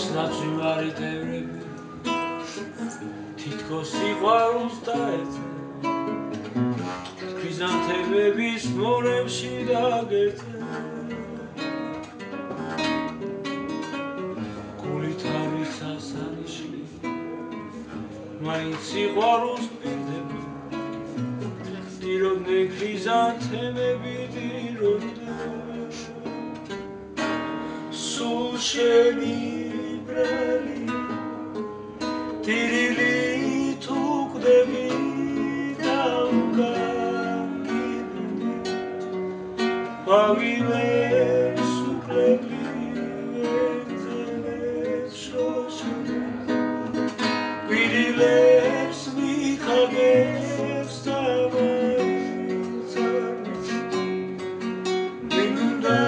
ეს ნაცვიმარი ტევრები თითქოს სიყვარულს დაეძე ქრიზანთემების მონებში დაგეძე გულით არის ასანიშნი მაინც სიყვარულს პირდები დიროდნენ ქრიზანთემები დიროდნენ სულ შენი ბრალი ტირილი თუ კვდები და უკანგიდნი ყვავილებს უკლები ეთელებს შოშონებს გვირილებს მიხაგებს და მაინც არ ვიცი ვინ უნდა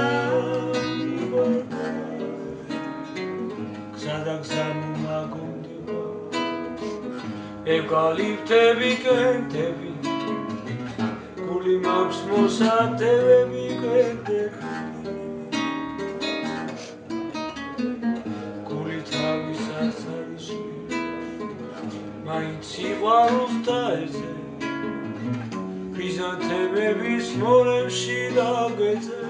ევკალიფტები კენდები გული მაქვს მოსატევები კენდები გული თავის ასარში მაინც სიყვარულს დაეძე ქრიზანთემების მონებში დაგეძე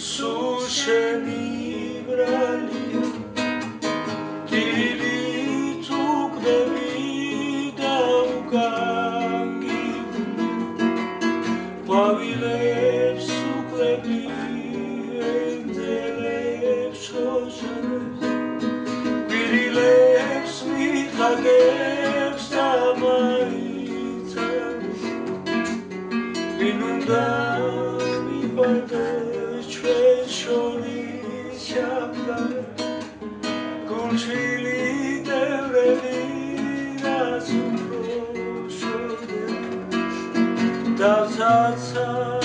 სულ შენი ბრალია ტირილი თუ კვდები და უკანგიდნი ყვავილებს უკლები ენტელებს შოშონებს გვირილებს მიხაგებს და მაინც არ ვინ უნდა მივარდეს ჩვენ შორის ჩამგარე გულჩვილი ტევრები რაც უფრო შორდება დავცაცა